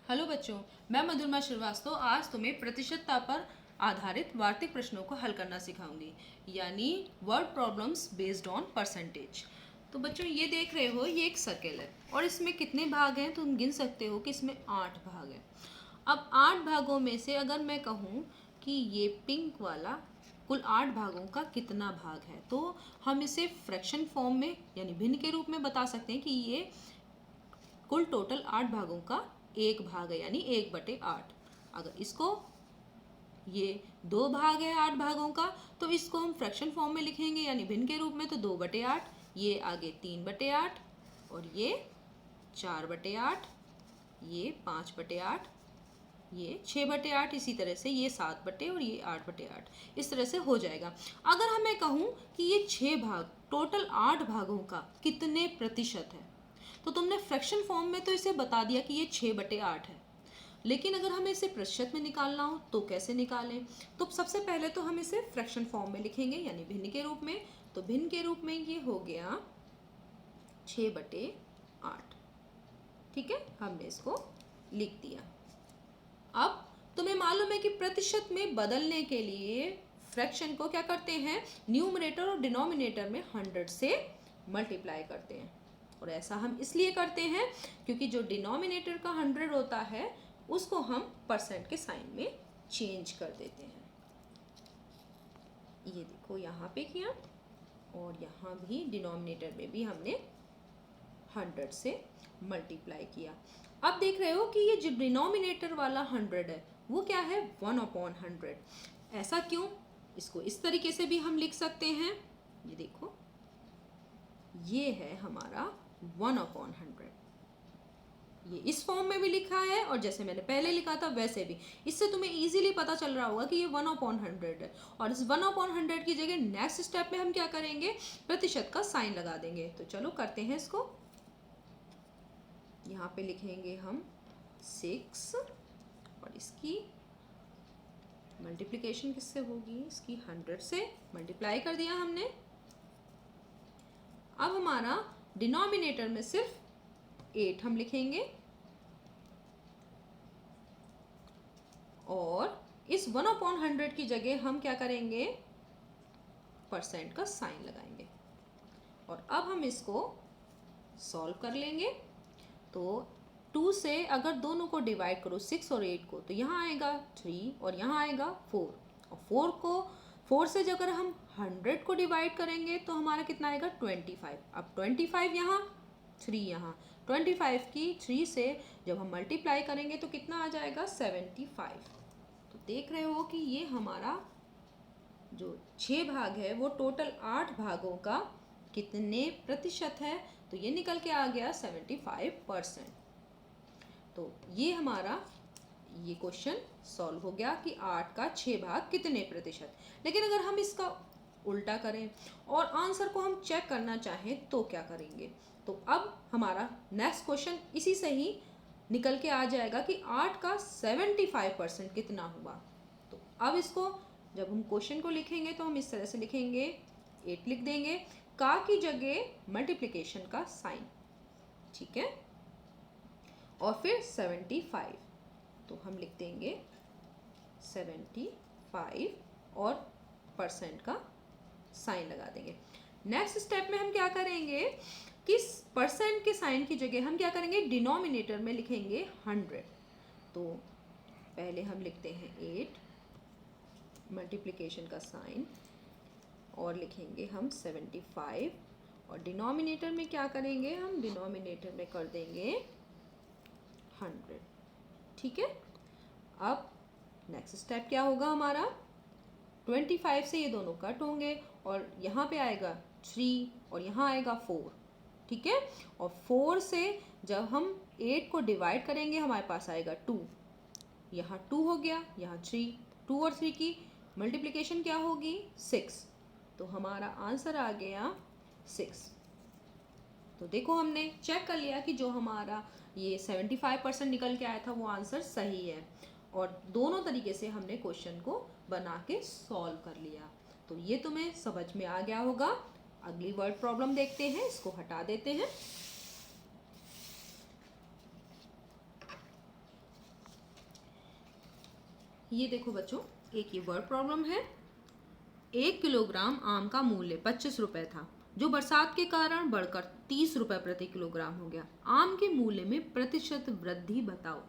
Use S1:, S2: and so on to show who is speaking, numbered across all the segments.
S1: Hello बच्चों, मैं मधुरमा श्रीवास्तव आज तुम्हें प्रतिशतता पर आधारित वार्तिक प्रश्नों को हल करना सिखाऊंगी, यानी word problems based on percentage. तो बच्चों ये देख रहे हो, ये एक सर्कल है और इसमें कितने भाग हैं तुम गिन सकते हो कि इसमें 8 भाग हैं। अब 8 भागों में से अगर मैं कहूँ कि ये पिंक वाला कुल 8 भागों का कितना भाग है, तो हम इसे फ्रैक्शन फॉर्म में यानी भिन्न के रूप में बता सकते हैं कि ये कुल टोटल 8 भागों का एक भाग है, यानी 1/8। अगर इसको ये 2 भाग है 8 भागों का, तो इसको हम फ्रैक्शन फॉर्म में लिखेंगे यानी भिन्न के रूप में, तो 2/8। ये आगे 3/8 और ये 4/8, ये 5/8, ये 6/8, इसी तरह से ये 7 और ये 8/8, इस तरह से हो जाएगा। अगर हमें कहूँ कि ये 6 भाग टोटल 8 भागों का कितने प्रतिशत है, तो तुमने फ्रैक्शन फॉर्म में तो इसे बता दिया कि ये 6/8 है, लेकिन अगर हमें इसे प्रतिशत में निकालना हो तो कैसे निकालें? तो सबसे पहले तो हम इसे फ्रैक्शन फॉर्म में लिखेंगे यानी भिन्न के रूप में। तो भिन्न के रूप में ये हो गया 6/8। ठीक है, हमने इसको लिख दिया। अब तुम्हें मालूम है कि प्रतिशत में बदलने के लिए फ्रैक्शन को क्या करते हैं, न्यूमरेटर और डिनोमिनेटर में 100 से मल्टीप्लाई करते हैं। और ऐसा हम इसलिए करते हैं क्योंकि जो डिनोमिनेटर का 100 होता है उसको हम परसेंट के साइन में चेंज कर देते हैं। ये देखो यहाँ पे किया और यहाँ भी डिनोमिनेटर में भी हमने 100 से मल्टीप्लाई किया। अब देख रहे हो कि ये जो डिनोमिनेटर वाला 100 है वो क्या है, 1/100। ऐसा क्यों? इसको इस तरीके से भी हम लिख सकते हैं। ये देखो, ये है हमारा 1/100। ये इस फॉर्म में भी लिखा है और जैसे मैंने पहले लिखा था वैसे भी। इससे तुम्हें इजीली पता चल रहा होगा कि ये 1/100 है। और इस 1/100 की जगह नेक्स्ट स्टेप में हम क्या करेंगे, प्रतिशत का साइन लगा देंगे। तो चलो करते हैं इसको। यहाँ पे लिखेंगे हम 6 और इसकी मल्टीप्लिकेशन किससे होगी, इसकी 100 से मल्टीप्लाई कर दिया हमने। अब हमारा डिनोमिनेटर में सिर्फ 8 हम लिखेंगे और इस 1/100 की जगह हम क्या करेंगे, परसेंट का साइन लगाएंगे। और अब हम इसको सॉल्व कर लेंगे। तो 2 से अगर दोनों को डिवाइड करो 6 और 8 को, तो यहाँ आएगा 3 और यहाँ आएगा 4। और 4 से अगर हम 100 को डिवाइड करेंगे तो हमारा कितना आएगा, 25। अब 25 यहाँ, 3 यहाँ, 25 की 3 से जब हम मल्टीप्लाई करेंगे तो कितना आ जाएगा, 75। तो देख रहे हो कि ये हमारा जो 6 भाग है वो टोटल 8 भागों का कितने प्रतिशत है, तो ये निकल के आ गया 75%। तो ये हमारा ये क्वेश्चन सॉल्व हो गया कि 8 का 6 भाग कितने प्रतिशत। लेकिन अगर हम इसका उल्टा करें और आंसर को हम चेक करना चाहें तो क्या करेंगे, तो अब हमारा नेक्स्ट क्वेश्चन इसी से ही निकल के आ जाएगा कि 8 का 75% कितना हुआ। तो अब इसको जब हम क्वेश्चन को लिखेंगे तो हम इस तरह से लिखेंगे, 8 लिख देंगे, का की जगह मल्टीप्लिकेशन का साइन, ठीक है, और फिर 75, तो हम लिख देंगे 75 और परसेंट का साइन लगा देंगे। नेक्स्ट स्टेप में हम क्या करेंगे कि परसेंट के साइन की जगह हम क्या करेंगे, डिनोमिनेटर में लिखेंगे 100। तो पहले हम लिखते हैं 8 मल्टीप्लिकेशन का साइन और लिखेंगे हम 75 और डिनोमिनेटर में क्या करेंगे, हम डिनोमिनेटर में कर देंगे 100। ठीक है, अब नेक्स्ट स्टेप क्या होगा हमारा, 25 से ये दोनों कट होंगे और यहाँ पे आएगा 3 और यहाँ आएगा 4। ठीक है, और 4 से जब हम 8 को डिवाइड करेंगे हमारे पास आएगा 2। यहाँ 2 हो गया, यहाँ 3, 2 और 3 की मल्टीप्लिकेशन क्या होगी, 6। तो हमारा आंसर आ गया 6। तो देखो हमने चेक कर लिया कि जो हमारा ये 75% निकल के आया था वो आंसर सही है। और दोनों तरीके से हमने क्वेश्चन को बना के सॉल्व कर लिया। तो ये तुम्हें समझ में आ गया होगा। अगली वर्ड प्रॉब्लम देखते हैं, इसको हटा देते हैं। ये देखो बच्चों, एक ये वर्ड प्रॉब्लम है। 1 किलोग्राम आम का मूल्य 25 रुपए था, जो बरसात के कारण बढ़कर 30 रुपए प्रति किलोग्राम हो गया। आम के मूल्य में प्रतिशत वृद्धि बताओ।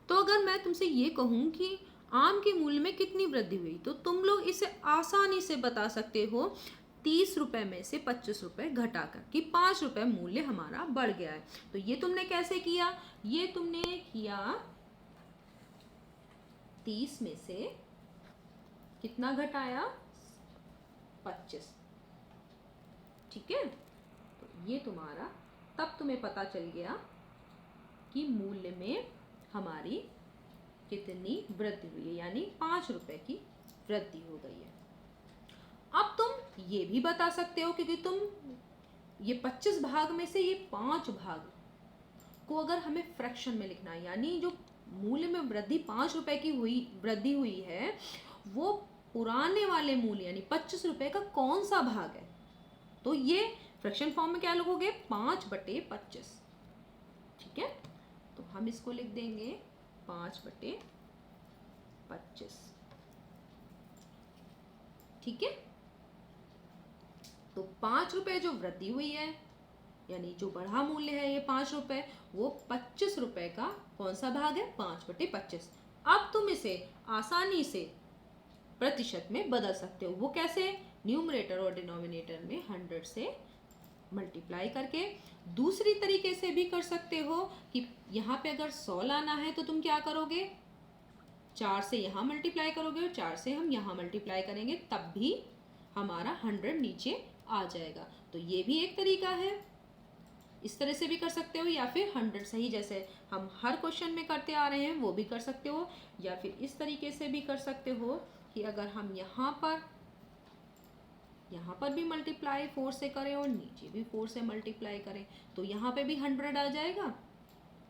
S1: तो अगर मैं तुमसे ये कहूँ कि आम के मूल्य में कितनी वृद्धि हुई, तो तुम लोग इसे आसानी से बता सकते हो 30 रुपए में से 25 रुपए घटाकर कि 5 रुपए मूल्य हमारा बढ़ गया है। तो ये तुमने कैसे किया? ये तुमने किया 30 में से कितना घटाया? 25। ठीक है, तो ये तुम्हारा, तब तुम्हें पता चल गया कि मूल्य में हमारी कितनी वृद्धि हुई है, यानी 5 रुपए की वृद्धि हो गई है। अब तुम ये भी बता सकते हो, क्योंकि तुम ये 25 भाग में से ये 5 भाग को अगर हमें फ्रैक्शन में लिखना है, यानी जो मूल्य में वृद्धि 5 रुपए की वृद्धि हुई है, वो पुराने वाले मूल्य यानी 25 रुपए का कौन सा भाग है, तो ये फ्रैक्शन फॉर्म में क्या लिखोगे? 5/25। ठीक है, तो हम इसको लिख देंगे 5/25। ठीक है, तो 5 रुपए जो वृद्धि हुई है, यानी जो बढ़ा मूल्य है ये 5 रुपए, वो 25 रुपए का कौन सा भाग है? 5/25। अब तुम इसे आसानी से प्रतिशत में बदल सकते हो। वो कैसे? न्यूमरेटर और डिनोमिनेटर में 100 से मल्टीप्लाई करके। दूसरी तरीके से भी कर सकते हो कि यहाँ पे अगर 100 लाना है तो तुम क्या करोगे? 4 से यहाँ मल्टीप्लाई करोगे और 4 से हम यहाँ मल्टीप्लाई करेंगे, तब भी हमारा 100 नीचे आ जाएगा। तो ये भी एक तरीका है, इस तरह से भी कर सकते हो, या फिर 100 से ही जैसे हम हर क्वेश्चन में करते आ रहे हैं वो भी कर सकते हो, या फिर इस तरीके से भी कर सकते हो कि अगर हम यहाँ पर भी मल्टीप्लाई 4 से करें और नीचे भी 4 से मल्टीप्लाई करें, तो यहाँ पे भी 100 आ जाएगा।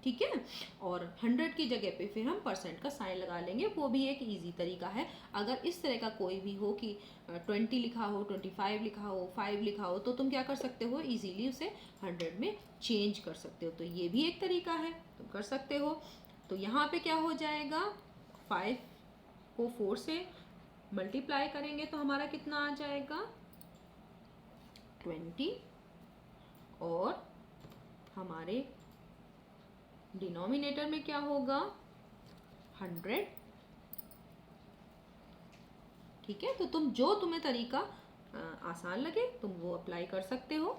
S1: ठीक है, और 100 की जगह पे फिर हम परसेंट का साइन लगा लेंगे, वो भी एक इजी तरीका है। अगर इस तरह का कोई भी हो कि 20 लिखा हो, 25 लिखा हो, 5 लिखा हो, तो तुम क्या कर सकते हो? इजीली उसे 100 में चेंज कर सकते हो। तो ये भी एक तरीका है, तुम कर सकते हो। तो यहाँ पे क्या हो जाएगा? 5 को 4 से मल्टीप्लाई करेंगे तो हमारा कितना आ जाएगा? 20, और हमारे डिनोमिनेटर में क्या होगा? 100। ठीक है, तो तुम्हें तरीका आसान लगे तुम वो अप्लाई कर सकते हो।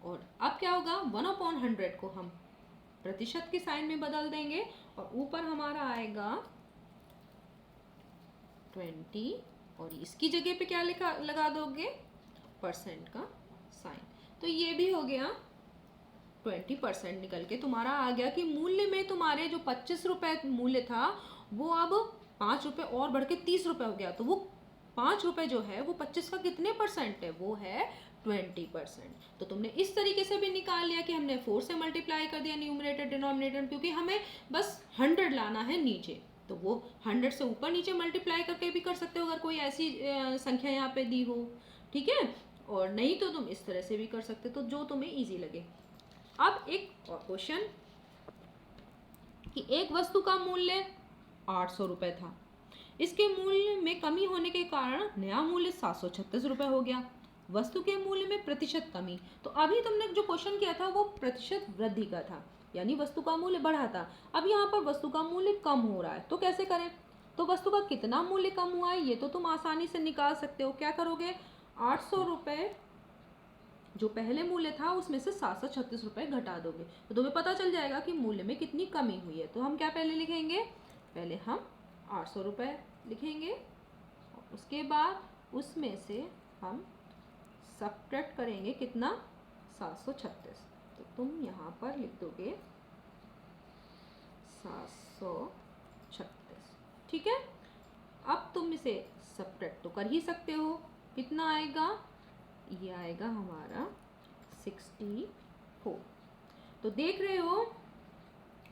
S1: और अब क्या होगा? 1/100 को हम प्रतिशत के साइन में बदल देंगे और ऊपर हमारा आएगा 20, और इसकी जगह पे क्या लगा दोगे? परसेंट का साइन। तो ये भी हो गया 20% निकल के तुम्हारा आ गया कि मूल्य में तुम्हारे जो 25 रुपए मूल्य था वो अब 5 रुपए और बढ़ के 30 रुपए हो गया। तो वो 5 रुपए जो है वो 25 का कितने परसेंट है? वो है 20%। तो तुमने इस तरीके से भी निकाल लिया कि हमने 4 से मल्टीप्लाई कर दिया न्यूमरेटर डिनोमिनेटर, क्योंकि हमें बस 100 लाना है नीचे, तो वो 100 से ऊपर नीचे मल्टीप्लाई करके भी कर सकते हो अगर कोई ऐसी संख्या यहाँ पे दी हो। ठीक है, और नहीं तो तुम इस तरह से भी कर सकते, तो जो तुम्हें ईजी लगे। अब एक और क्वेश्चन कि एक वस्तु का मूल्य 800 रुपये था, इसके मूल्य में कमी होने के कारण नया मूल्य 736 रुपये हो गया। वस्तु के मूल्य में प्रतिशत कमी। तो अभी तुमने जो क्वेश्चन किया था वो प्रतिशत वृद्धि का था, यानी वस्तु का मूल्य बढ़ा था। अब यहाँ पर वस्तु का मूल्य कम हो रहा है, तो कैसे करें? तो वस्तु का कितना मूल्य कम हुआ है ये तो तुम आसानी से निकाल सकते हो। क्या करोगे? 800 रुपये जो पहले मूल्य था उसमें से 736 रुपये घटा दोगे, तो तुम्हें पता चल जाएगा कि मूल्य में कितनी कमी हुई है। तो हम क्या पहले लिखेंगे? पहले हम 800 रुपये लिखेंगे, और उसके बाद उसमें से हम सब्ट्रैक्ट करेंगे कितना? 736। तो तुम यहाँ पर लिख दोगे 736। ठीक है, अब तुम इसे सब्ट्रैक्ट तो कर ही सकते हो। कितना आएगा? ये आएगा हमारा 64। तो देख रहे हो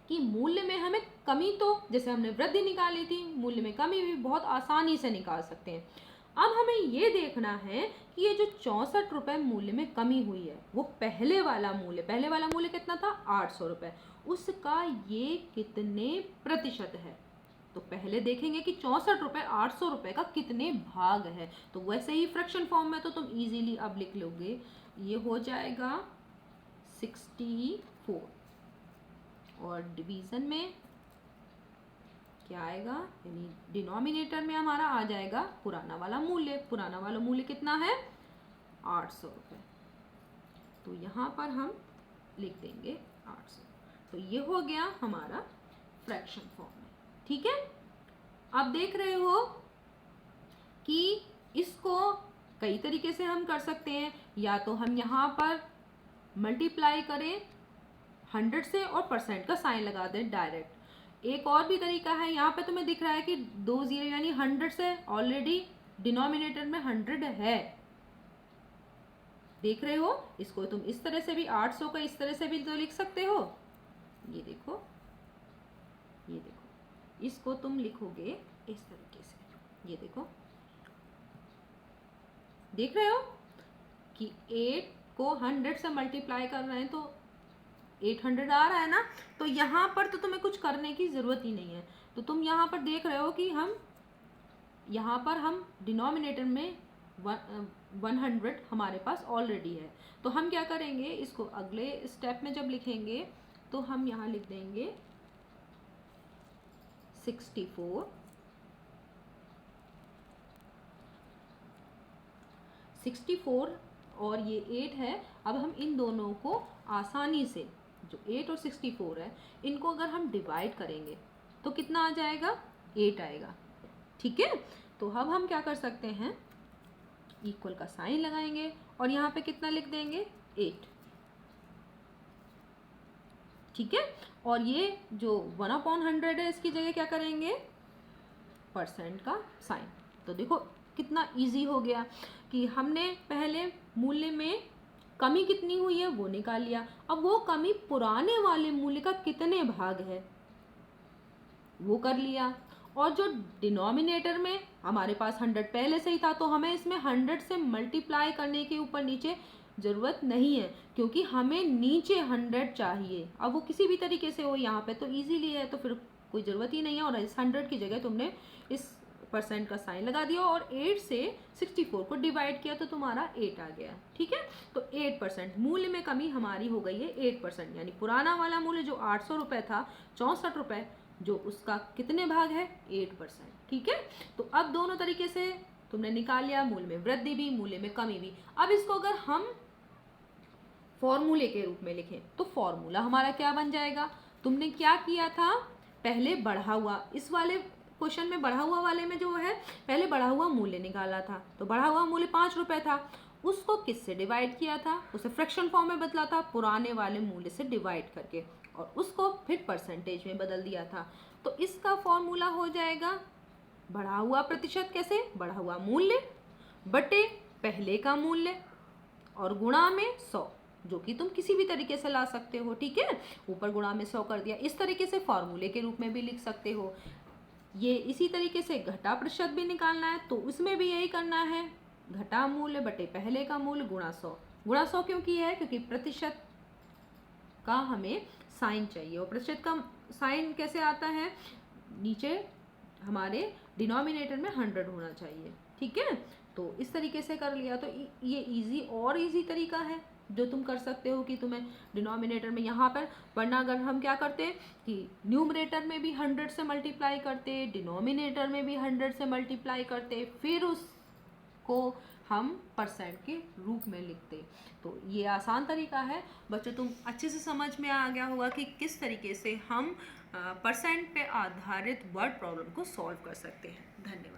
S1: कि मूल्य में हमें कमी, तो जैसे हमने वृद्धि निकाली थी, मूल्य में कमी भी बहुत आसानी से निकाल सकते हैं। अब हमें ये देखना है कि ये जो 64 रुपये मूल्य में कमी हुई है वो पहले वाला मूल्य कितना था? 800 रुपये, उसका ये कितने प्रतिशत है? तो पहले देखेंगे कि 64 रुपये 800 रुपये का कितने भाग है। तो वैसे ही फ्रैक्शन फॉर्म में तो तुम इजीली अब लिख लोगे, ये हो जाएगा 64 और डिवीज़न में क्या आएगा, यानी डिनोमिनेटर में हमारा आ जाएगा पुराना वाला मूल्य। पुराना वाला मूल्य कितना है, 800 रुपये। तो यहाँ पर हम लिख देंगे 800। तो ये हो गया हमारा फ्रैक्शन फॉर्म में, ठीक है। अब देख रहे हो कि इसको कई तरीके से हम कर सकते हैं। या तो हम यहाँ पर मल्टीप्लाई करें 100 से और परसेंट का साइन लगा दें डायरेक्ट। एक और भी तरीका है, यहाँ पे तुम्हें दिख रहा है कि 2 जीरो यानी 100 से ऑलरेडी डिनोमिनेटर में 100 है, देख रहे हो। इसको तुम इस तरह से भी 800 का इस तरह से भी तो लिख सकते हो। ये देखो, ये देखो, इसको तुम लिखोगे इस तरीके से। ये देखो, देख रहे हो कि 8 को 100 से मल्टीप्लाई कर रहे हैं तो 800 आ रहा है ना। तो यहाँ पर तो तुम्हें कुछ करने की ज़रूरत ही नहीं है। तो तुम यहाँ पर देख रहे हो कि हम यहाँ पर हम डिनोमिनेटर में 100 हमारे पास ऑलरेडी है। तो हम क्या करेंगे, इसको अगले स्टेप में जब लिखेंगे तो हम यहाँ लिख देंगे 64 और ये 8 है। अब हम इन दोनों को आसानी से, जो 8 और 64 है, इनको अगर हम डिवाइड करेंगे तो कितना आ जाएगा, 8 आएगा, ठीक है। तो अब हम क्या कर सकते हैं, इक्वल का साइन लगाएंगे और यहाँ पे कितना लिख देंगे, 8, ठीक है। और ये जो 1/100 है, इसकी जगह क्या करेंगे, परसेंट का साइन। तो देखो कितना इजी हो गया कि हमने पहले मूल्य में कमी कितनी हुई है वो निकाल लिया। अब वो कमी पुराने वाले मूल्य का कितने भाग है वो कर लिया। और जो डिनोमिनेटर में हमारे पास 100 पहले से ही था, तो हमें इसमें 100 से मल्टीप्लाई करने के ऊपर नीचे ज़रूरत नहीं है, क्योंकि हमें नीचे 100 चाहिए। अब वो किसी भी तरीके से हो, यहाँ पे तो इजीली है, तो फिर कोई ज़रूरत ही नहीं है। और इस 100 की जगह तुमने इस परसेंट का साइन लगा दिया और 8 से 64 को डिवाइड किया तो तुम्हारा 8 आ गया, ठीक है। तो 8% मूल्य में कमी हमारी हो गई है 8%, यानी पुराना वाला मूल्य जो 800 रुपये था, 64 रुपये, जो उसका कितने भाग है, 8%, ठीक है। तो अब दोनों तरीके से तुमने निकाल लिया, मूल्य में वृद्धि भी, मूल्य में कमी भी। अब इसको अगर हम फॉर्मूले के रूप में लिखें तो फॉर्मूला हमारा क्या बन जाएगा, तुमने क्या किया था, पहले बढ़ा हुआ, इस वाले क्वेश्चन में बढ़ा हुआ वाले में जो है पहले बढ़ा हुआ मूल्य निकाला था। तो बढ़ा हुआ मूल्य 5 रुपये था, उसको किससे डिवाइड किया था, उसे फ्रैक्शन फॉर्म में बदला था पुराने वाले मूल्य से डिवाइड करके, और उसको फिर परसेंटेज में बदल दिया था। तो इसका फॉर्मूला हो जाएगा बढ़ा हुआ प्रतिशत, कैसे, बढ़ा हुआ मूल्य बटे पहले का मूल्य और गुणा में 100, जो कि तुम किसी भी तरीके से ला सकते हो, ठीक है। ऊपर गुणा में 100 कर दिया, इस तरीके से फॉर्मूले के रूप में भी लिख सकते हो। ये इसी तरीके से घटा प्रतिशत भी निकालना है तो उसमें भी यही करना है, घटा मूल्य बटे पहले का मूल्य गुणा 100। गुणा 100 क्यों किया है, क्योंकि प्रतिशत का हमें साइन चाहिए, और प्रतिशत का साइन कैसे आता है, नीचे हमारे डिनोमिनेटर में 100 होना चाहिए, ठीक है। तो इस तरीके से कर लिया। तो ये इजी और इजी तरीका है जो तुम कर सकते हो कि तुम्हें डिनोमिनेटर में यहाँ पर, वरना अगर हम क्या करते कि न्यूमरेटर में भी 100 से मल्टीप्लाई करते, डिनोमिनेटर में भी 100 से मल्टीप्लाई करते, फिर उसको हम परसेंट के रूप में लिखते। तो ये आसान तरीका है बच्चों, तुम अच्छे से समझ में आ गया होगा कि किस तरीके से हम परसेंट पे आधारित वर्ड प्रॉब्लम को सॉल्व कर सकते हैं। धन्यवाद।